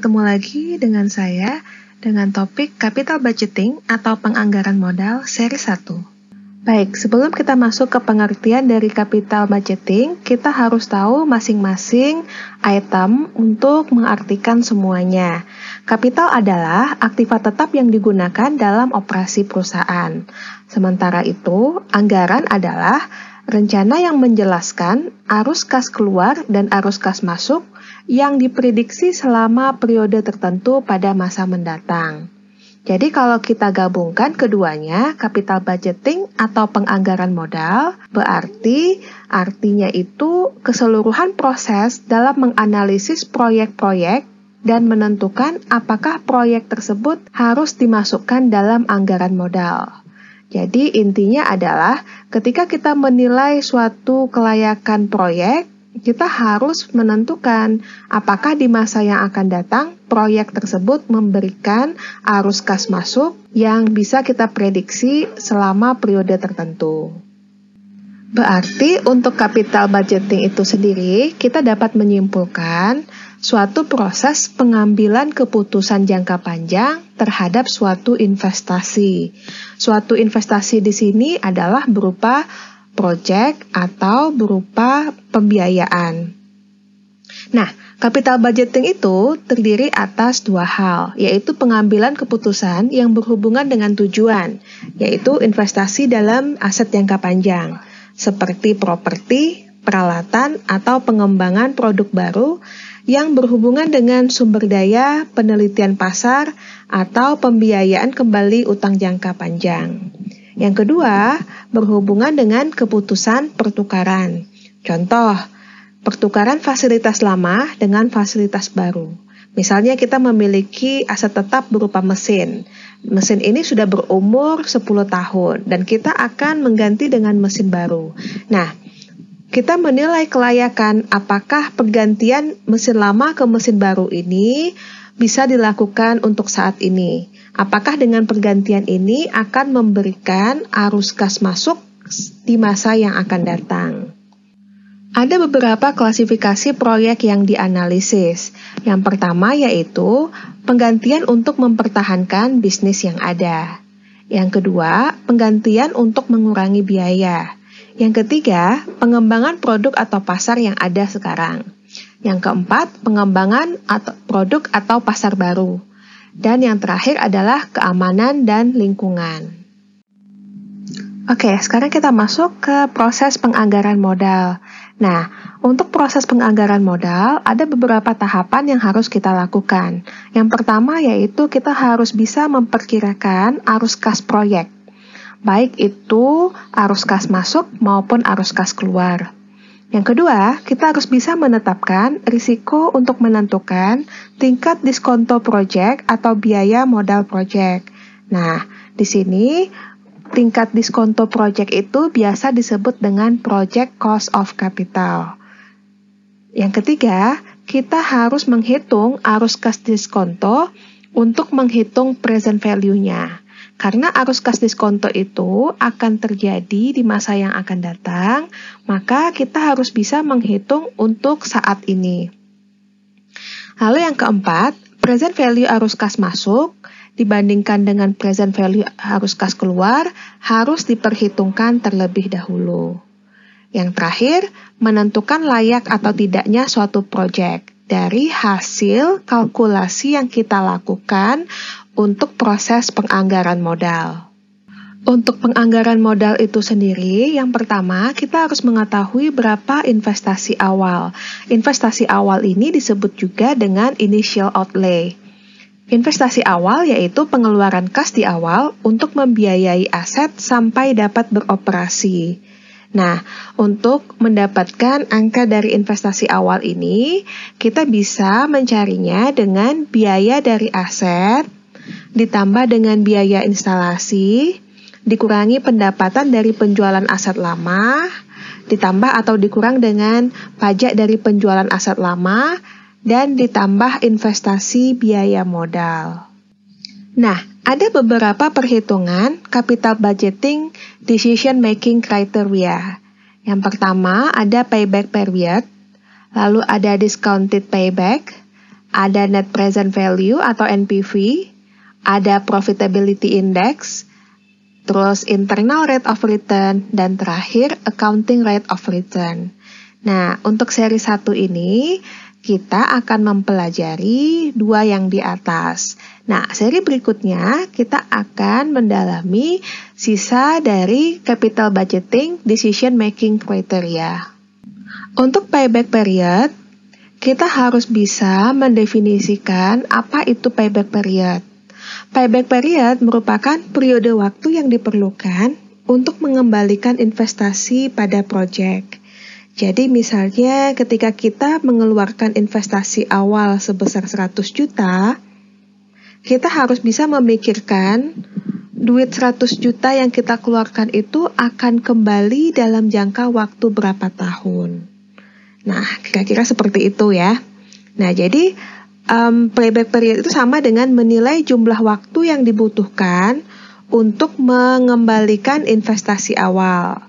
Ketemu lagi dengan saya dengan topik Capital Budgeting atau Penganggaran Modal seri 1. Baik, sebelum kita masuk ke pengertian dari Capital Budgeting, kita harus tahu masing-masing item untuk mengartikan semuanya. Kapital adalah aktiva tetap yang digunakan dalam operasi perusahaan. Sementara itu, anggaran adalah rencana yang menjelaskan arus kas keluar dan arus kas masuk yang diprediksi selama periode tertentu pada masa mendatang. Jadi kalau kita gabungkan keduanya, capital budgeting atau penganggaran modal, berarti artinya itu keseluruhan proses dalam menganalisis proyek-proyek dan menentukan apakah proyek tersebut harus dimasukkan dalam anggaran modal. Jadi intinya adalah ketika kita menilai suatu kelayakan proyek, kita harus menentukan apakah di masa yang akan datang proyek tersebut memberikan arus kas masuk yang bisa kita prediksi selama periode tertentu. Berarti untuk capital budgeting itu sendiri, kita dapat menyimpulkan suatu proses pengambilan keputusan jangka panjang terhadap suatu investasi. Suatu investasi di sini adalah berupa proyek atau berupa pembiayaan. Nah, capital budgeting itu terdiri atas dua hal, yaitu pengambilan keputusan yang berhubungan dengan tujuan, yaitu investasi dalam aset jangka panjang, seperti properti, peralatan, atau pengembangan produk baru yang berhubungan dengan sumber daya, penelitian pasar, atau pembiayaan kembali utang jangka panjang. Yang kedua, berhubungan dengan keputusan pertukaran. Contoh, pertukaran fasilitas lama dengan fasilitas baru. Misalnya kita memiliki aset tetap berupa mesin. Mesin ini sudah berumur 10 tahun dan kita akan mengganti dengan mesin baru. Nah, kita menilai kelayakan apakah pergantian mesin lama ke mesin baru ini bisa dilakukan untuk saat ini. Apakah dengan pergantian ini akan memberikan arus kas masuk di masa yang akan datang. Ada beberapa klasifikasi proyek yang dianalisis. Yang pertama yaitu penggantian untuk mempertahankan bisnis yang ada. Yang kedua, penggantian untuk mengurangi biaya. Yang ketiga, pengembangan produk atau pasar yang ada sekarang. Yang keempat, pengembangan atau produk atau pasar baru. Dan yang terakhir adalah keamanan dan lingkungan. Oke, sekarang kita masuk ke proses penganggaran modal. Nah, untuk proses penganggaran modal, ada beberapa tahapan yang harus kita lakukan. Yang pertama yaitu kita harus bisa memperkirakan arus kas proyek. Baik itu arus kas masuk maupun arus kas keluar. Yang kedua, kita harus bisa menetapkan risiko untuk menentukan tingkat diskonto proyek atau biaya modal proyek. Nah, di sini tingkat diskonto proyek itu biasa disebut dengan project cost of capital. Yang ketiga, kita harus menghitung arus kas diskonto untuk menghitung present value-nya. Karena arus kas diskonto itu akan terjadi di masa yang akan datang, maka kita harus bisa menghitung untuk saat ini. Lalu yang keempat, present value arus kas masuk dibandingkan dengan present value arus kas keluar harus diperhitungkan terlebih dahulu. Yang terakhir, menentukan layak atau tidaknya suatu proyek dari hasil kalkulasi yang kita lakukan untuk proses penganggaran modal. Untuk penganggaran modal itu sendiri, yang pertama kita harus mengetahui berapa investasi awal. Investasi awal ini disebut juga dengan initial outlay. Investasi awal yaitu pengeluaran kas di awal untuk membiayai aset sampai dapat beroperasi. Nah, untuk mendapatkan angka dari investasi awal ini, kita bisa mencarinya dengan biaya dari aset, ditambah dengan biaya instalasi, dikurangi pendapatan dari penjualan aset lama, ditambah atau dikurang dengan pajak dari penjualan aset lama, dan ditambah investasi biaya modal. Nah, ada beberapa perhitungan capital budgeting decision making criteria. Yang pertama ada payback period, lalu ada discounted payback, ada Net Present Value atau NPV, ada Profitability Index, terus Internal Rate of Return, dan terakhir Accounting Rate of Return. Nah, untuk seri 1 ini, kita akan mempelajari 2 yang di atas. Nah, seri berikutnya kita akan mendalami sisa dari Capital Budgeting Decision Making Criteria. Untuk payback period, kita harus bisa mendefinisikan apa itu payback period. Payback period merupakan periode waktu yang diperlukan untuk mengembalikan investasi pada proyek. Jadi misalnya ketika kita mengeluarkan investasi awal sebesar 100 juta, kita harus bisa memikirkan duit 100 juta yang kita keluarkan itu akan kembali dalam jangka waktu berapa tahun. Nah, kira-kira seperti itu ya. Nah, jadi payback period itu sama dengan menilai jumlah waktu yang dibutuhkan untuk mengembalikan investasi awal.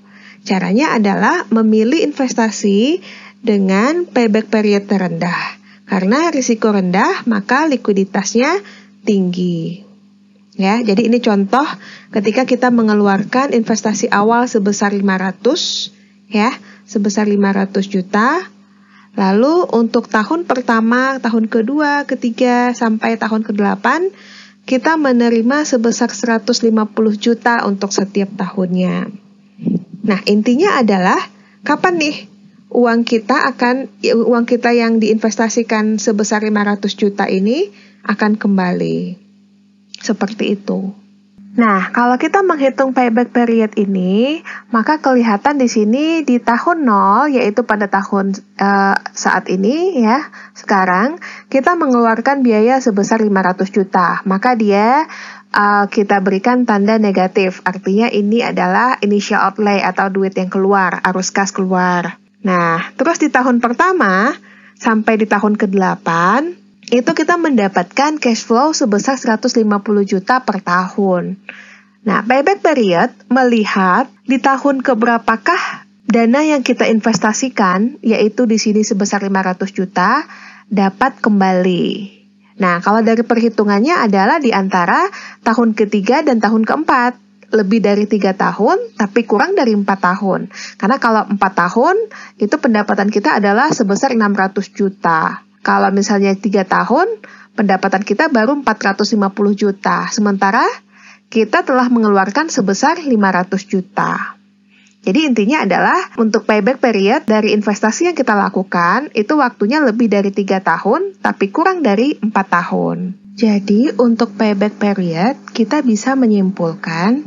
Caranya adalah memilih investasi dengan payback period terendah. Karena risiko rendah, maka likuiditasnya tinggi. Ya, jadi ini contoh ketika kita mengeluarkan investasi awal sebesar 500, ya, sebesar 500 juta. Lalu untuk tahun pertama, tahun kedua, ketiga, sampai tahun ke-8, kita menerima sebesar 150 juta untuk setiap tahunnya. Nah, intinya adalah kapan nih uang kita yang diinvestasikan sebesar 500 juta ini akan kembali. Seperti itu. Nah, kalau kita menghitung payback period ini, maka kelihatan di sini di tahun 0, yaitu pada tahun saat ini ya, sekarang kita mengeluarkan biaya sebesar 500 juta. Maka dia kita berikan tanda negatif, artinya ini adalah initial outlay atau duit yang keluar, arus kas keluar. Nah, terus di tahun pertama sampai di tahun ke-8, itu kita mendapatkan cash flow sebesar 150 juta per tahun. Nah, payback period melihat di tahun keberapakah dana yang kita investasikan, yaitu di sini sebesar 500 juta, dapat kembali. Nah, kalau dari perhitungannya adalah di antara tahun ketiga dan tahun keempat. Lebih dari 3 tahun, tapi kurang dari 4 tahun. Karena kalau 4 tahun, itu pendapatan kita adalah sebesar 600 juta. Kalau misalnya 3 tahun, pendapatan kita baru 450 juta. Sementara, kita telah mengeluarkan sebesar 500 juta. Jadi intinya adalah untuk payback period dari investasi yang kita lakukan itu waktunya lebih dari 3 tahun tapi kurang dari 4 tahun. Jadi untuk payback period kita bisa menyimpulkan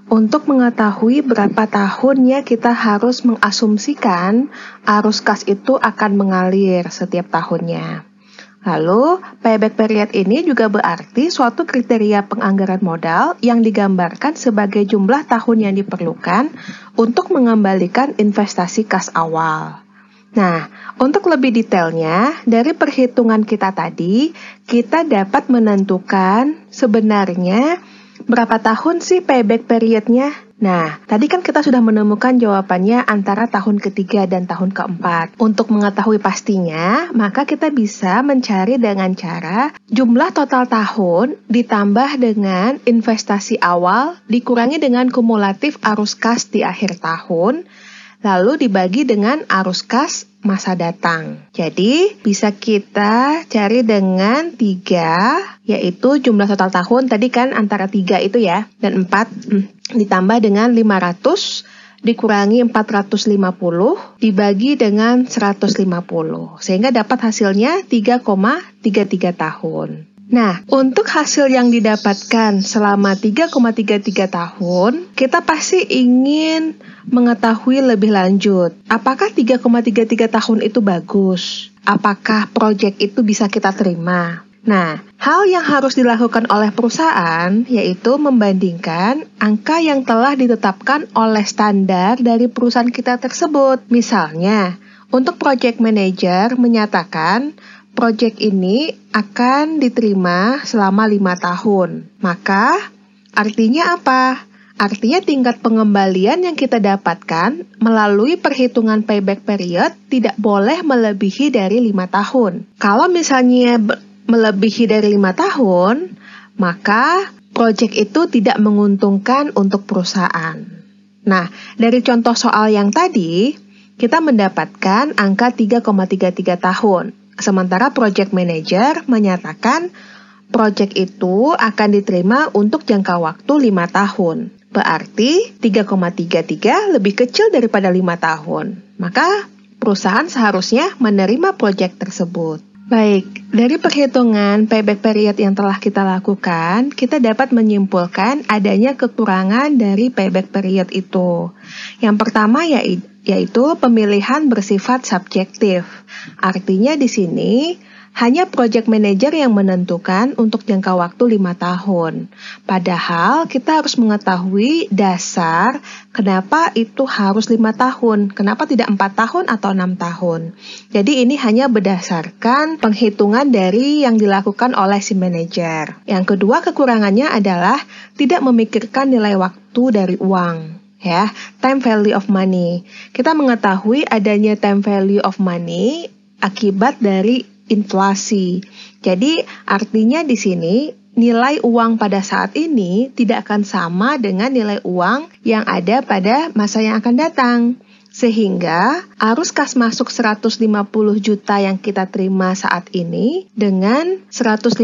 untuk mengetahui berapa tahunnya kita harus mengasumsikan arus kas itu akan mengalir setiap tahunnya. Lalu, payback period ini juga berarti suatu kriteria penganggaran modal yang digambarkan sebagai jumlah tahun yang diperlukan untuk mengembalikan investasi kas awal. Nah, untuk lebih detailnya, dari perhitungan kita tadi, kita dapat menentukan sebenarnya berapa tahun sih payback periodnya. Nah, tadi kan kita sudah menemukan jawabannya antara tahun ketiga dan tahun keempat. Untuk mengetahui pastinya, maka kita bisa mencari dengan cara jumlah total tahun ditambah dengan investasi awal dikurangi dengan kumulatif arus kas di akhir tahun, lalu dibagi dengan arus kas masa datang. Jadi, bisa kita cari dengan 3, yaitu jumlah total tahun, tadi kan antara 3 itu ya, dan 4 ditambah dengan 500, dikurangi 450, dibagi dengan 150, sehingga dapat hasilnya 3,33 tahun. Nah, untuk hasil yang didapatkan selama 3,33 tahun, kita pasti ingin mengetahui lebih lanjut. Apakah 3,33 tahun itu bagus? Apakah proyek itu bisa kita terima? Nah, hal yang harus dilakukan oleh perusahaan yaitu membandingkan angka yang telah ditetapkan oleh standar dari perusahaan kita tersebut. Misalnya, untuk project manager menyatakan proyek ini akan diterima selama 5 tahun. Maka, artinya apa? Artinya tingkat pengembalian yang kita dapatkan melalui perhitungan payback period tidak boleh melebihi dari 5 tahun. Kalau misalnya melebihi dari 5 tahun, maka proyek itu tidak menguntungkan untuk perusahaan. Nah, dari contoh soal yang tadi, kita mendapatkan angka 3,33 tahun. Sementara project manager menyatakan proyek itu akan diterima untuk jangka waktu 5 tahun. Berarti 3,33 lebih kecil daripada 5 tahun. Maka perusahaan seharusnya menerima proyek tersebut. Baik, dari perhitungan payback period yang telah kita lakukan, kita dapat menyimpulkan adanya kekurangan dari payback period itu. Yang pertama yaitu pemilihan bersifat subjektif. Artinya di sini hanya project manager yang menentukan untuk jangka waktu 5 tahun. Padahal kita harus mengetahui dasar kenapa itu harus 5 tahun, kenapa tidak 4 tahun atau 6 tahun. Jadi ini hanya berdasarkan penghitungan dari yang dilakukan oleh si manajer. Yang kedua kekurangannya adalah tidak memikirkan nilai waktu dari uang. Ya, time value of money. Kita mengetahui adanya time value of money akibat dari inflasi. Jadi artinya di sini nilai uang pada saat ini tidak akan sama dengan nilai uang yang ada pada masa yang akan datang. Sehingga arus kas masuk 150 juta yang kita terima saat ini dengan 150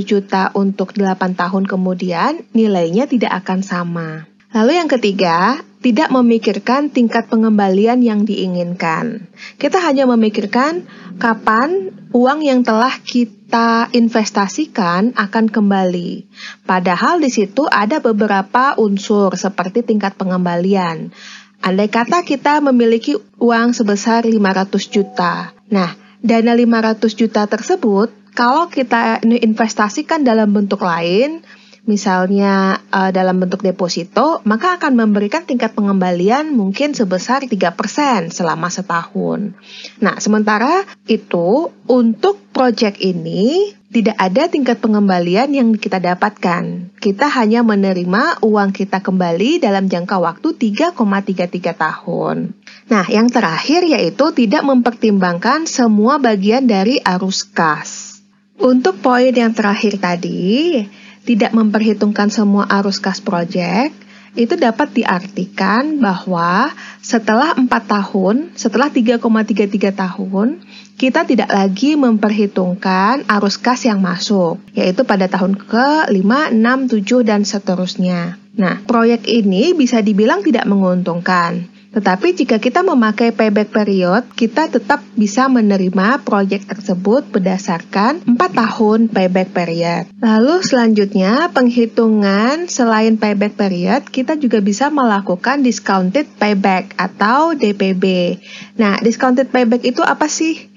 juta untuk 8 tahun kemudian nilainya tidak akan sama. Lalu yang ketiga, tidak memikirkan tingkat pengembalian yang diinginkan. Kita hanya memikirkan kapan uang yang telah kita investasikan akan kembali. Padahal di situ ada beberapa unsur seperti tingkat pengembalian. Andai kata kita memiliki uang sebesar 500 juta. Nah, dana 500 juta tersebut, kalau kita investasikan dalam bentuk lain, misalnya dalam bentuk deposito, maka akan memberikan tingkat pengembalian mungkin sebesar 3% selama setahun. Nah, sementara itu untuk proyek ini tidak ada tingkat pengembalian yang kita dapatkan. Kita hanya menerima uang kita kembali dalam jangka waktu 3,33 tahun. Nah, yang terakhir yaitu tidak mempertimbangkan semua bagian dari arus kas. Untuk poin yang terakhir tadi, tidak memperhitungkan semua arus kas proyek, itu dapat diartikan bahwa setelah 4 tahun, setelah 3,33 tahun, kita tidak lagi memperhitungkan arus kas yang masuk, yaitu pada tahun ke-5, 6, 7, dan seterusnya. Nah, proyek ini bisa dibilang tidak menguntungkan. Tetapi jika kita memakai payback period, kita tetap bisa menerima proyek tersebut berdasarkan 4 tahun payback period. Lalu selanjutnya, penghitungan selain payback period, kita juga bisa melakukan discounted payback atau DPB. Nah, discounted payback itu apa sih?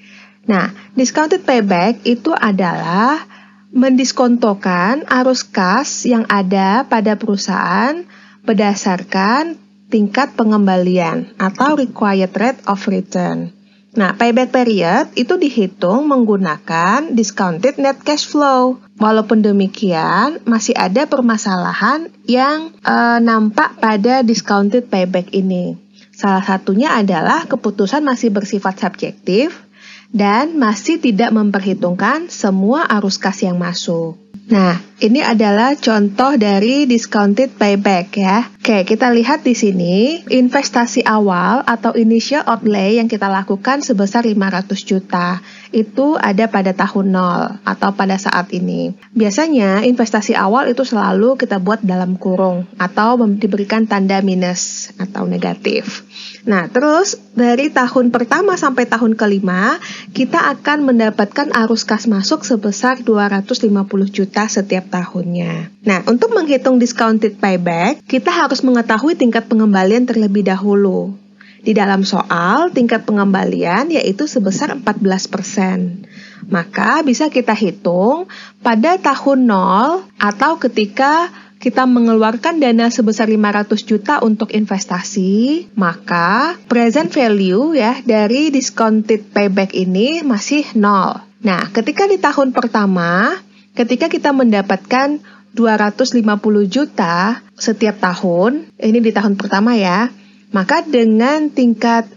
Nah, discounted payback itu adalah mendiskontokan arus kas yang ada pada perusahaan berdasarkan tingkat pengembalian atau required rate of return. Nah, payback period itu dihitung menggunakan discounted net cash flow. Walaupun demikian, masih ada permasalahan yang nampak pada discounted payback ini. Salah satunya adalah keputusan masih bersifat subjektif dan masih tidak memperhitungkan semua arus kas yang masuk. Nah, ini adalah contoh dari discounted payback ya. Oke, kita lihat di sini investasi awal atau initial outlay yang kita lakukan sebesar 500 juta. Itu ada pada tahun 0 atau pada saat ini. Biasanya investasi awal itu selalu kita buat dalam kurung atau diberikan tanda minus atau negatif. Nah, terus dari tahun pertama sampai tahun kelima, kita akan mendapatkan arus kas masuk sebesar 250 juta setiap tahunnya. Nah, untuk menghitung discounted payback, kita harus mengetahui tingkat pengembalian terlebih dahulu. Di dalam soal, tingkat pengembalian yaitu sebesar 14%. Maka bisa kita hitung pada tahun 0 atau ketika kita mengeluarkan dana sebesar 500 juta untuk investasi, maka present value ya dari discounted payback ini masih 0. Nah, ketika di tahun pertama, ketika kita mendapatkan 250 juta setiap tahun, ini di tahun pertama ya, maka dengan tingkat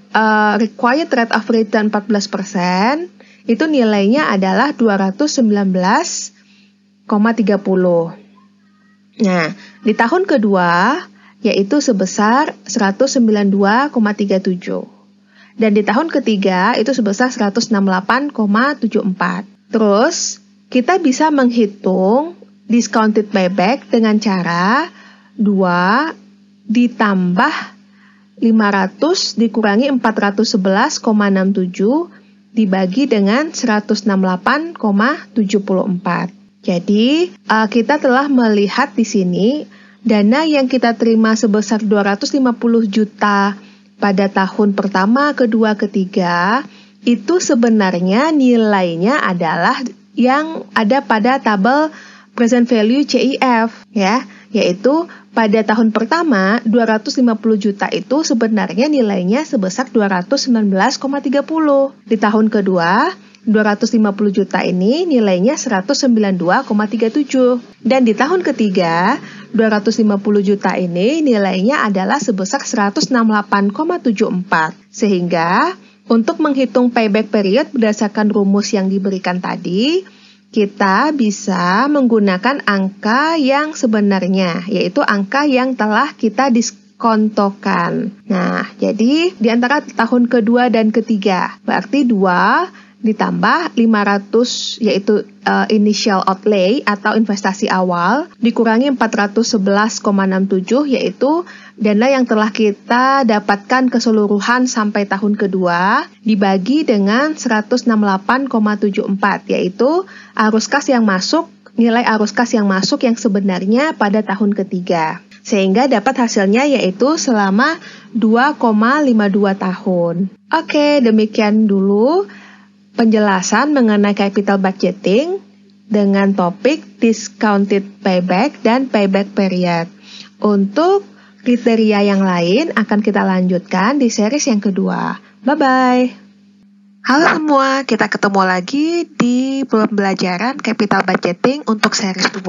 required rate of return 14%, itu nilainya adalah 219,30. Nah, di tahun kedua, yaitu sebesar 192,37. Dan di tahun ketiga itu sebesar 168,74. Terus, kita bisa menghitung discounted payback dengan cara 2 ditambah 500 dikurangi 411,67 dibagi dengan 168,74. Jadi, kita telah melihat di sini dana yang kita terima sebesar 250 juta pada tahun pertama, kedua, ketiga, itu sebenarnya nilainya adalah yang ada pada tabel present value CIF, ya, yaitu pada tahun pertama 250 juta itu sebenarnya nilainya sebesar 219,30. Di tahun kedua 250 juta ini nilainya 192,37. Dan di tahun ketiga, 250 juta ini nilainya adalah sebesar 168,74. Sehingga, untuk menghitung payback period berdasarkan rumus yang diberikan tadi, kita bisa menggunakan angka yang sebenarnya, yaitu angka yang telah kita diskontokan. Nah, jadi di antara tahun kedua dan ketiga, berarti 2 ditambah 500 yaitu initial outlay atau investasi awal dikurangi 411,67 yaitu dana yang telah kita dapatkan keseluruhan sampai tahun kedua dibagi dengan 168,74 yaitu arus kas yang masuk, nilai arus kas yang masuk yang sebenarnya pada tahun ketiga. Sehingga dapat hasilnya yaitu selama 2,52 tahun. Oke, demikian dulu penjelasan mengenai capital budgeting dengan topik discounted payback dan payback period. Untuk kriteria yang lain akan kita lanjutkan di series yang kedua. Bye-bye! Halo semua, kita ketemu lagi di pembelajaran capital budgeting untuk series 2.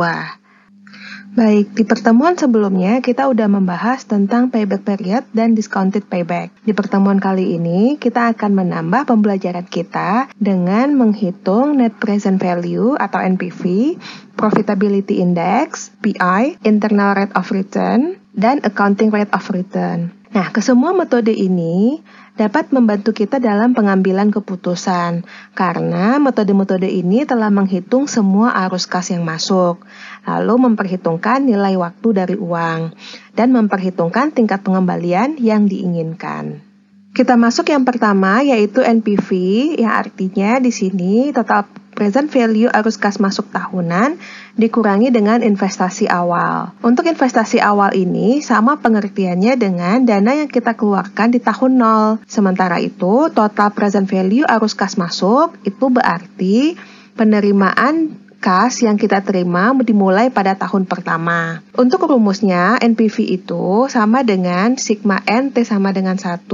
Baik, di pertemuan sebelumnya kita udah membahas tentang payback period dan discounted payback. Di pertemuan kali ini kita akan menambah pembelajaran kita dengan menghitung net present value atau NPV, profitability index, PI, internal rate of return, dan accounting rate of return. Nah, kesemua metode ini dapat membantu kita dalam pengambilan keputusan karena metode-metode ini telah menghitung semua arus kas yang masuk, lalu memperhitungkan nilai waktu dari uang, dan memperhitungkan tingkat pengembalian yang diinginkan. Kita masuk yang pertama yaitu NPV, yang artinya di sini total present value arus kas masuk tahunan dikurangi dengan investasi awal. Untuk investasi awal ini sama pengertiannya dengan dana yang kita keluarkan di tahun 0. Sementara itu, total present value arus kas masuk itu berarti penerimaan kas yang kita terima dimulai pada tahun pertama. Untuk rumusnya, NPV itu sama dengan sigma N T sama dengan 1,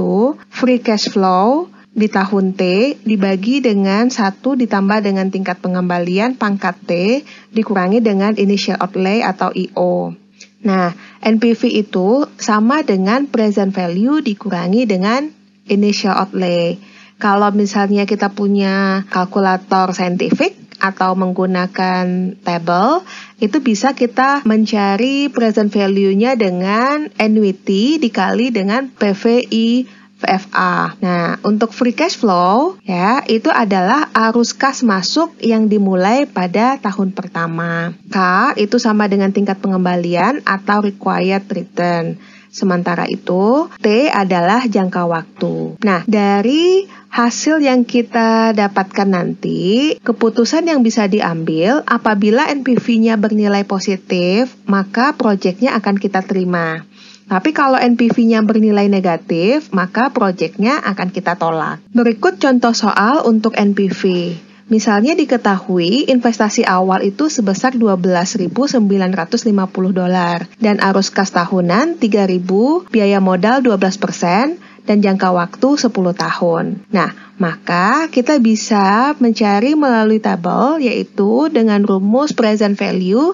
free cash flow di tahun T dibagi dengan 1 ditambah dengan tingkat pengembalian pangkat T dikurangi dengan initial outlay atau IO. Nah, NPV itu sama dengan present value dikurangi dengan initial outlay. Kalau misalnya kita punya kalkulator saintifik atau menggunakan table, itu bisa kita mencari present value-nya dengan annuity dikali dengan PVI VFA. Nah, untuk free cash flow ya, itu adalah arus kas masuk yang dimulai pada tahun pertama. K itu sama dengan tingkat pengembalian atau required return. Sementara itu, T adalah jangka waktu. Nah, dari hasil yang kita dapatkan nanti, keputusan yang bisa diambil apabila NPV-nya bernilai positif, maka proyeknya akan kita terima. Tapi kalau NPV-nya bernilai negatif, maka proyeknya akan kita tolak. Berikut contoh soal untuk NPV. Misalnya diketahui investasi awal itu sebesar $12.950 dan arus kas tahunan $3.000, biaya modal 12%, dan jangka waktu 10 tahun. Nah, maka kita bisa mencari melalui tabel yaitu dengan rumus present value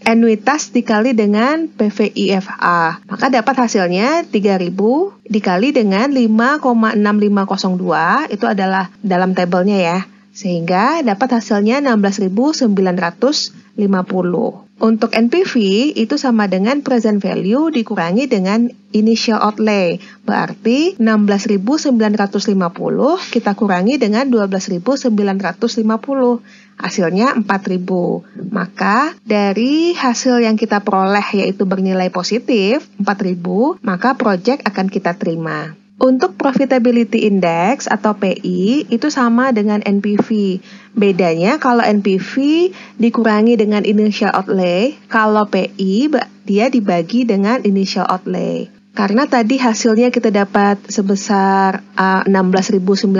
anuitas dikali dengan PVIFA. Maka dapat hasilnya 3.000 dikali dengan 5,6502, itu adalah dalam tabelnya ya. Sehingga dapat hasilnya 16.950. Untuk NPV itu sama dengan present value dikurangi dengan initial outlay. Berarti 16.950 kita kurangi dengan 12.950. Hasilnya 4.000. Maka dari hasil yang kita peroleh yaitu bernilai positif 4.000, maka project akan kita terima. Untuk profitability index atau PI itu sama dengan NPV. Bedanya kalau NPV dikurangi dengan initial outlay, kalau PI dia dibagi dengan initial outlay. Karena tadi hasilnya kita dapat sebesar 16.950,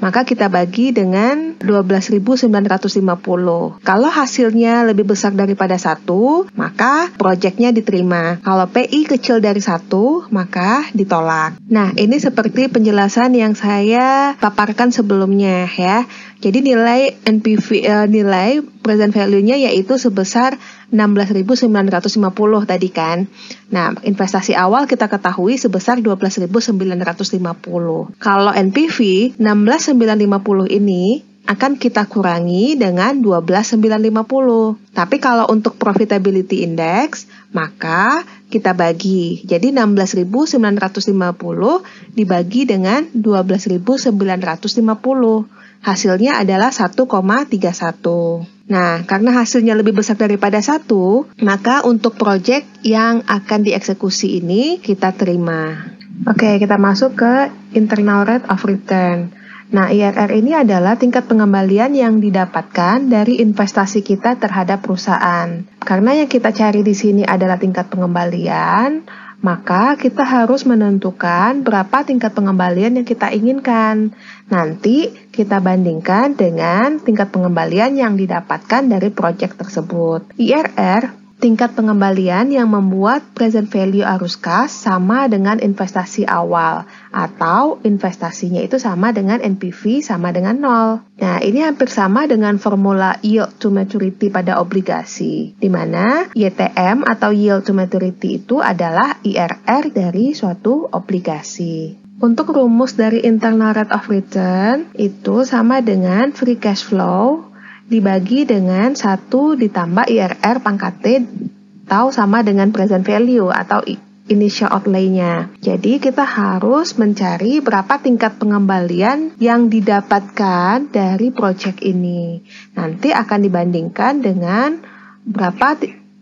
maka kita bagi dengan 12.950. Kalau hasilnya lebih besar daripada 1, maka proyeknya diterima. Kalau PI kecil dari 1, maka ditolak. Nah, ini seperti penjelasan yang saya paparkan sebelumnya ya. Jadi nilai NPV, nilai present value-nya yaitu sebesar 16.950 tadi kan. Nah, investasi awal kita ketahui sebesar 12.950. Kalau NPV 16.950 ini akan kita kurangi dengan 12.950. Tapi kalau untuk profitability index, maka kita bagi. Jadi 16.950 dibagi dengan 12.950. Hasilnya adalah 1,31. Nah, karena hasilnya lebih besar daripada 1, maka untuk proyek yang akan dieksekusi ini kita terima. Oke, kita masuk ke internal rate of return. Nah, IRR ini adalah tingkat pengembalian yang didapatkan dari investasi kita terhadap perusahaan. Karena yang kita cari di sini adalah tingkat pengembalian, maka kita harus menentukan berapa tingkat pengembalian yang kita inginkan. Nanti kita bandingkan dengan tingkat pengembalian yang didapatkan dari proyek tersebut. IRR, tingkat pengembalian yang membuat present value arus kas sama dengan investasi awal, atau investasinya itu sama dengan NPV sama dengan 0. Nah, ini hampir sama dengan formula yield to maturity pada obligasi, di mana YTM atau yield to maturity itu adalah IRR dari suatu obligasi. Untuk rumus dari internal rate of return itu sama dengan free cash flow dibagi dengan 1 ditambah IRR pangkat T atau sama dengan present value atau initial outlay-nya. Jadi kita harus mencari berapa tingkat pengembalian yang didapatkan dari proyek ini. Nanti akan dibandingkan dengan berapa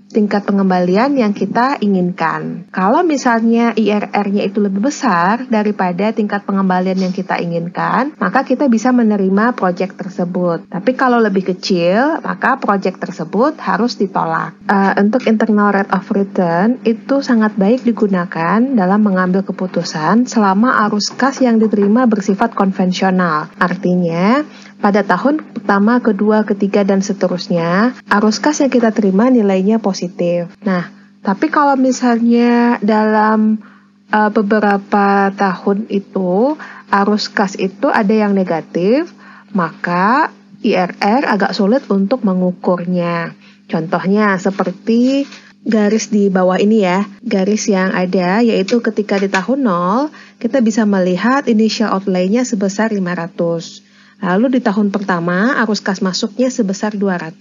tingkat pengembalian yang kita inginkan. Kalau misalnya IRR-nya itu lebih besar daripada tingkat pengembalian yang kita inginkan, maka kita bisa menerima proyek tersebut. Tapi kalau lebih kecil, maka proyek tersebut harus ditolak. Untuk internal rate of return itu sangat baik digunakan dalam mengambil keputusan selama arus kas yang diterima bersifat konvensional. Artinya, pada tahun pertama, kedua, ketiga, dan seterusnya, arus kas yang kita terima nilainya positif. Nah, tapi kalau misalnya dalam beberapa tahun itu, arus kas itu ada yang negatif, maka IRR agak sulit untuk mengukurnya. Contohnya seperti garis di bawah ini ya, garis yang ada yaitu ketika di tahun 0, kita bisa melihat initial outlay-nya sebesar 500. Lalu di tahun pertama, arus kas masuknya sebesar 200.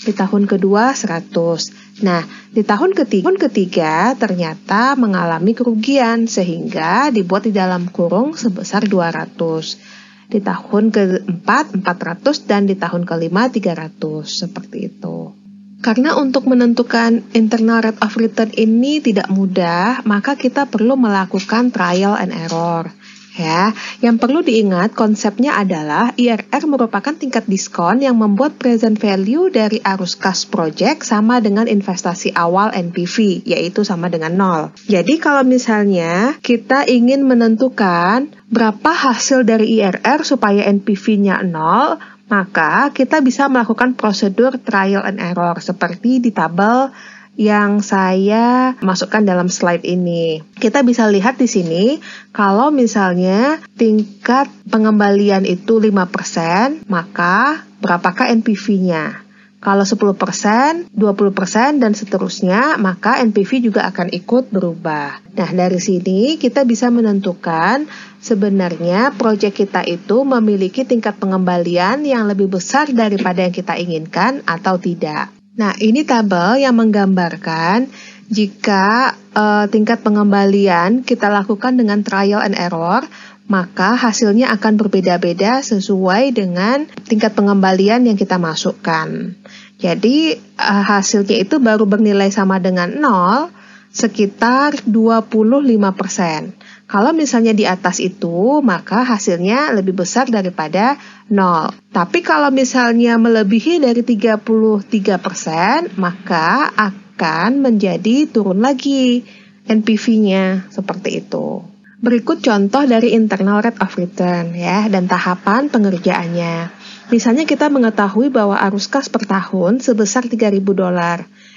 Di tahun kedua, 100. Nah, di tahun ketiga ternyata mengalami kerugian sehingga dibuat di dalam kurung sebesar 200. Di tahun keempat, 400 dan di tahun kelima, 300. Seperti itu. Karena untuk menentukan internal rate of return ini tidak mudah, maka kita perlu melakukan trial and error. Ya, yang perlu diingat konsepnya adalah IRR merupakan tingkat diskon yang membuat present value dari arus kas project sama dengan investasi awal NPV, yaitu sama dengan 0. Jadi kalau misalnya kita ingin menentukan berapa hasil dari IRR supaya NPV-nya 0, maka kita bisa melakukan prosedur trial and error seperti di tabel yang saya masukkan dalam slide ini. Kita bisa lihat di sini, kalau misalnya tingkat pengembalian itu 5%, maka berapakah NPV-nya? Kalau 10%, 20%, dan seterusnya, maka NPV juga akan ikut berubah. Nah, dari sini kita bisa menentukan sebenarnya proyek kita itu memiliki tingkat pengembalian yang lebih besar daripada yang kita inginkan atau tidak. Nah, ini tabel yang menggambarkan jika tingkat pengembalian kita lakukan dengan trial and error, maka hasilnya akan berbeda-beda sesuai dengan tingkat pengembalian yang kita masukkan. Jadi hasilnya itu baru bernilai sama dengan 0 sekitar 25%. Kalau misalnya di atas itu, maka hasilnya lebih besar daripada 0. Tapi kalau misalnya melebihi dari 33%, maka akan menjadi turun lagi NPV-nya, seperti itu. Berikut contoh dari internal rate of return ya, dan tahapan pengerjaannya. Misalnya kita mengetahui bahwa arus kas per tahun sebesar $3.000.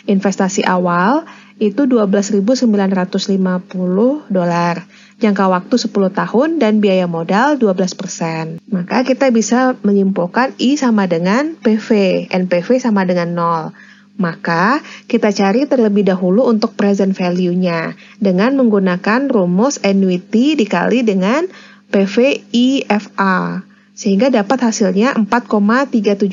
Investasi awal itu $12.950. Jangka waktu 10 tahun dan biaya modal 12%. Maka kita bisa menyimpulkan I sama dengan PV, NPV sama dengan 0. Maka kita cari terlebih dahulu untuk present value-nya dengan menggunakan rumus annuity dikali dengan PV/IFA sehingga dapat hasilnya 4,317.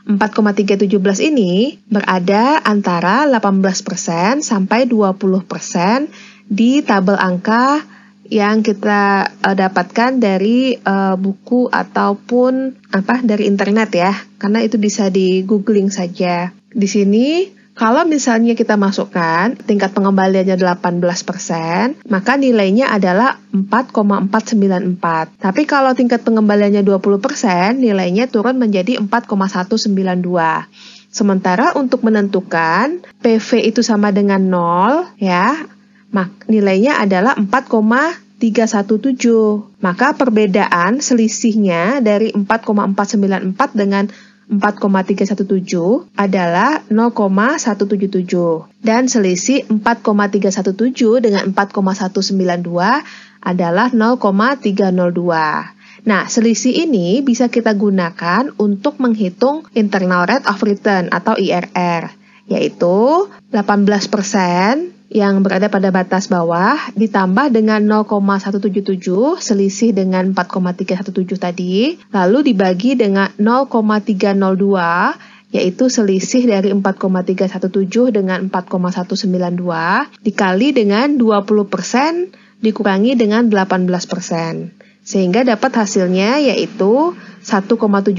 4,317 ini berada antara 18% sampai 20% di tabel angka yang kita dapatkan dari buku ataupun dari internet ya, karena itu bisa di googling saja. Di sini, kalau misalnya kita masukkan tingkat pengembaliannya 18%, maka nilainya adalah 4,494. Tapi kalau tingkat pengembaliannya 20%, nilainya turun menjadi 4,192. Sementara untuk menentukan PV itu sama dengan 0, ya, nilainya adalah 4,317. Maka perbedaan selisihnya dari 4,494 dengan 4,317 adalah 0,177 dan selisih 4,317 dengan 4,192 adalah 0,302. Nah, selisih ini bisa kita gunakan untuk menghitung internal rate of return atau IRR, yaitu 18% yang berada pada batas bawah ditambah dengan 0,177 selisih dengan 4,317 tadi, lalu dibagi dengan 0,302 yaitu selisih dari 4,317 dengan 4,192 dikali dengan 20% dikurangi dengan 18%. Sehingga dapat hasilnya yaitu 1,17.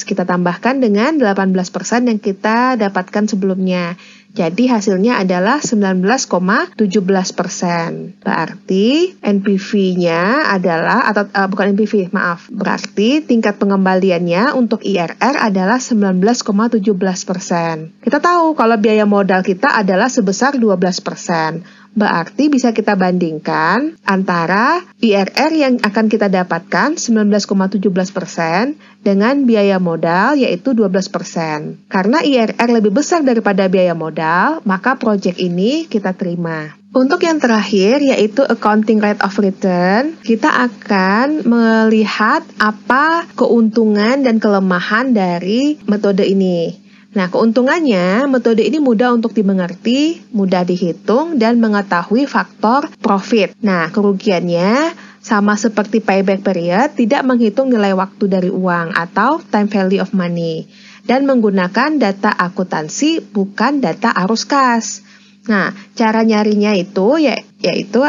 Kita tambahkan dengan 18% yang kita dapatkan sebelumnya. Jadi hasilnya adalah 19,17%. Berarti NPV-nya adalah, bukan NPV, maaf. Berarti tingkat pengembaliannya untuk IRR adalah 19,17%. Kita tahu kalau biaya modal kita adalah sebesar 12%. Berarti bisa kita bandingkan antara IRR yang akan kita dapatkan 19,17% dengan biaya modal yaitu 12%. Karena IRR lebih besar daripada biaya modal, maka proyek ini kita terima. Untuk yang terakhir yaitu accounting rate of return, kita akan melihat apa keuntungan dan kelemahan dari metode ini. Nah, keuntungannya, metode ini mudah untuk dimengerti, mudah dihitung, dan mengetahui faktor profit. Nah, kerugiannya sama seperti payback period, tidak menghitung nilai waktu dari uang atau time value of money, dan menggunakan data akuntansi, bukan data arus kas. Nah, cara nyarinya itu yaitu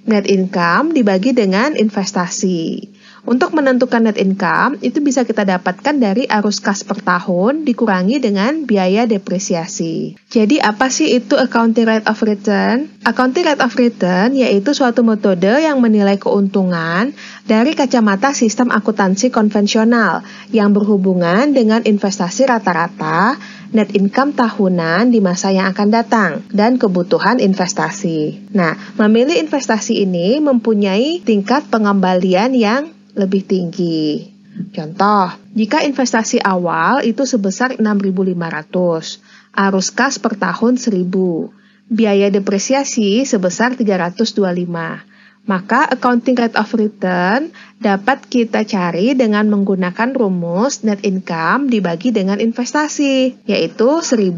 net income dibagi dengan investasi. Untuk menentukan net income, itu bisa kita dapatkan dari arus kas per tahun dikurangi dengan biaya depresiasi. Jadi apa sih itu accounting rate of return? Accounting rate of return yaitu suatu metode yang menilai keuntungan dari kacamata sistem akuntansi konvensional yang berhubungan dengan investasi rata-rata, net income tahunan di masa yang akan datang, dan kebutuhan investasi. Nah, memilih investasi ini mempunyai tingkat pengembalian yang lebih tinggi. Contoh, jika investasi awal itu sebesar 6.500, arus kas per tahun 1.000, biaya depresiasi sebesar 325, Maka accounting rate of return dapat kita cari dengan menggunakan rumus net income dibagi dengan investasi, yaitu 1000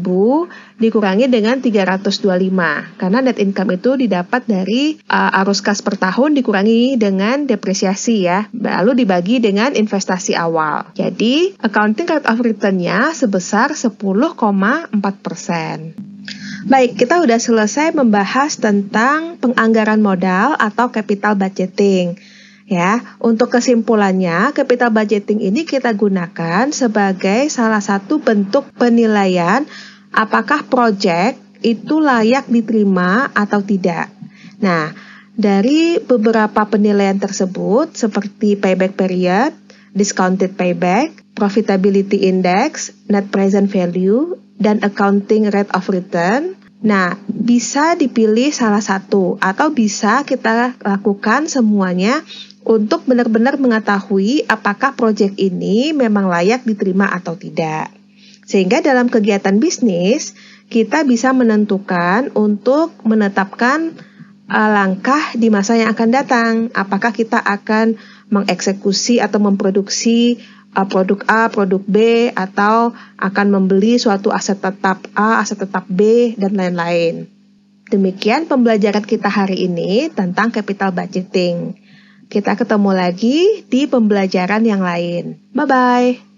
dikurangi dengan 325. Karena net income itu didapat dari arus kas per tahun dikurangi dengan depresiasi ya, lalu dibagi dengan investasi awal. Jadi accounting rate of return-nya sebesar 10,4%. Baik, kita udah selesai membahas tentang penganggaran modal atau capital budgeting. Ya, untuk kesimpulannya, capital budgeting ini kita gunakan sebagai salah satu bentuk penilaian apakah proyek itu layak diterima atau tidak. Nah, dari beberapa penilaian tersebut seperti payback period, discounted payback, profitability index, net present value, dan accounting rate of return. Nah, bisa dipilih salah satu atau bisa kita lakukan semuanya untuk benar-benar mengetahui apakah proyek ini memang layak diterima atau tidak. Sehingga dalam kegiatan bisnis, kita bisa menentukan untuk menetapkan langkah di masa yang akan datang. Apakah kita akan mengeksekusi atau memproduksi produk A, produk B, atau akan membeli suatu aset tetap A, aset tetap B, dan lain-lain. Demikian pembelajaran kita hari ini tentang capital budgeting. Kita ketemu lagi di pembelajaran yang lain. Bye-bye!